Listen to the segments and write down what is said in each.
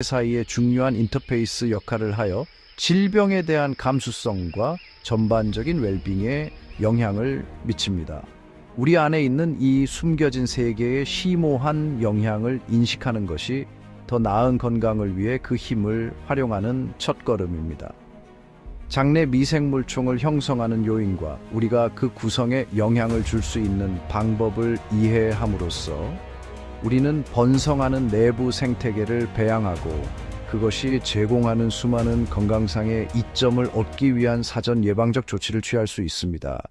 사이의 중요한 인터페이스 역할을 하여 질병에 대한 감수성과 전반적인 웰빙에 영향을 미칩니다. 우리 안에 있는 이 숨겨진 세계의 심오한 영향을 인식하는 것이 더 나은 건강을 위해 그 힘을 활용하는 첫걸음입니다. 장내 미생물총을 형성하는 요인과 우리가 그 구성에 영향을 줄 수 있는 방법을 이해함으로써 우리는 번성하는 내부 생태계를 배양하고 그것이 제공하는 수많은 건강상의 이점을 얻기 위한 사전 예방적 조치를 취할 수 있습니다.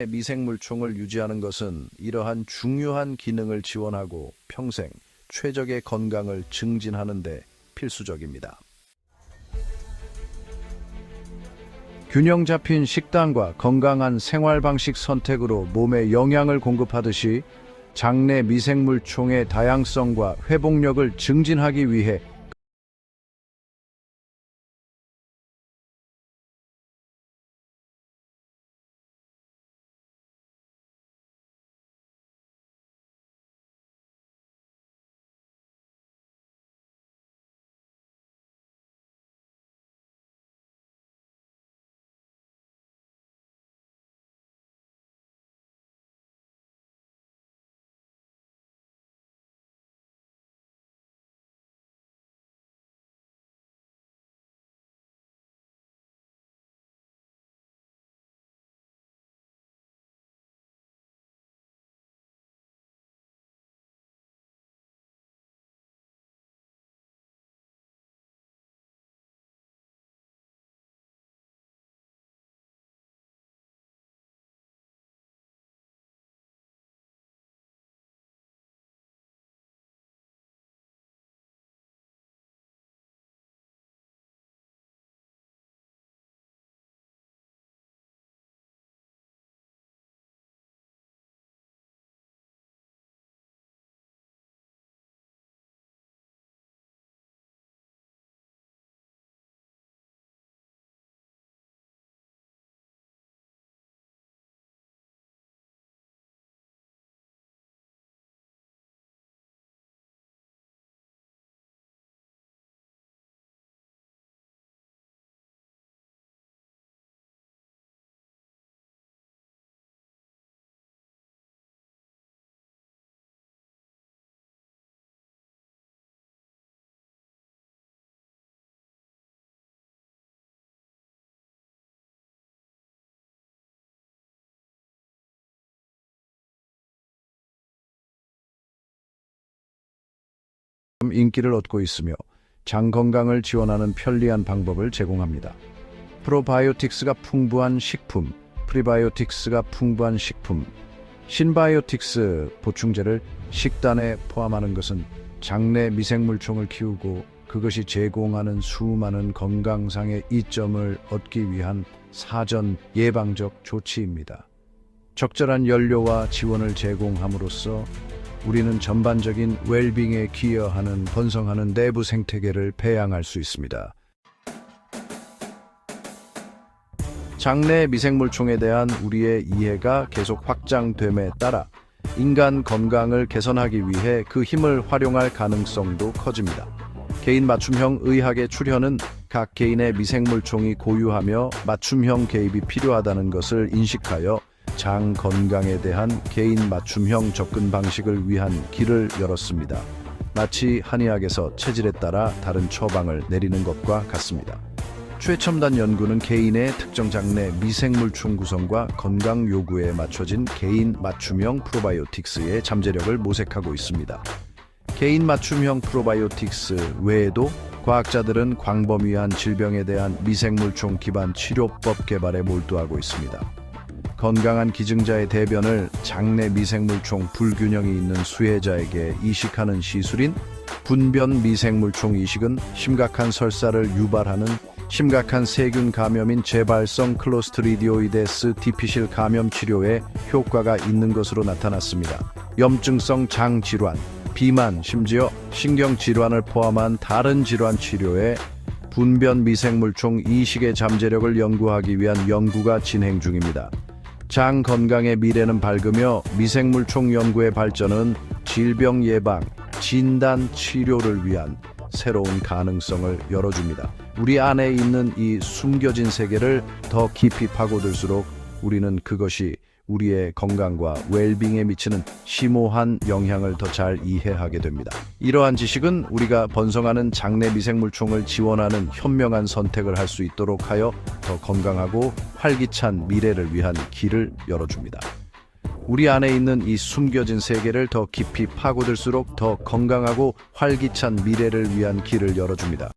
미생물총을 유지하는 것은 이러한 중요한 기능을 지원하고 평생 최적의 건강을 증진하는 데 필수적입니다. 균형 잡힌 식단과 건강한 생활 방식 선택으로 몸에 영양을 공급하듯이 장내 미생물총의 다양성과 회복력을 증진하기 위해 인기를 얻고 있으며 장 건강을 지원하는 편리한 방법을 제공합니다. 프로바이오틱스가 풍부한 식품, 프리바이오틱스가 풍부한 식품, 신바이오틱스 보충제를 식단에 포함하는 것은 장내 미생물총을 키우고 그것이 제공하는 수많은 건강상의 이점을 얻기 위한 사전 예방적 조치입니다. 적절한 연료와 지원을 제공함으로써 우리는 전반적인 웰빙에 기여하는 번성하는 내부 생태계를 배양할 수 있습니다. 장내 미생물총에 대한 우리의 이해가 계속 확장됨에 따라 인간 건강을 개선하기 위해 그 힘을 활용할 가능성도 커집니다. 개인 맞춤형 의학의 출현은 각 개인의 미생물총이 고유하며 맞춤형 개입이 필요하다는 것을 인식하여 장 건강에 대한 개인 맞춤형 접근 방식을 위한 길을 열었습니다. 마치 한의학에서 체질에 따라 다른 처방을 내리는 것과 같습니다. 최첨단 연구는 개인의 특정 장내 미생물총 구성과 건강 요구에 맞춰진 개인 맞춤형 프로바이오틱스의 잠재력을 모색하고 있습니다. 개인 맞춤형 프로바이오틱스 외에도 과학자들은 광범위한 질병에 대한 미생물총 기반 치료법 개발에 몰두하고 있습니다. 건강한 기증자의 대변을 장내 미생물총 불균형이 있는 수혜자에게 이식하는 시술인 분변 미생물총 이식은 심각한 설사를 유발하는 심각한 세균 감염인 재발성 클로스트리디오이데스 디피실 감염 치료에 효과가 있는 것으로 나타났습니다. 염증성 장 질환, 비만, 심지어 신경질환을 포함한 다른 질환 치료에 분변 미생물총 이식의 잠재력을 연구하기 위한 연구가 진행 중입니다. 장 건강의 미래는 밝으며 미생물총 연구의 발전은 질병 예방, 진단, 치료를 위한 새로운 가능성을 열어줍니다. 우리 안에 있는 이 숨겨진 세계를 더 깊이 파고들수록 우리는 그것이 우리의 건강과 웰빙에 미치는 심오한 영향을 더 잘 이해하게 됩니다. 이러한 지식은 우리가 번성하는 장내 미생물총을 지원하는 현명한 선택을 할 수 있도록 하여 더 건강하고 활기찬 미래를 위한 길을 열어줍니다. 우리 안에 있는 이 숨겨진 세계를 더 깊이 파고들수록 더 건강하고 활기찬 미래를 위한 길을 열어줍니다.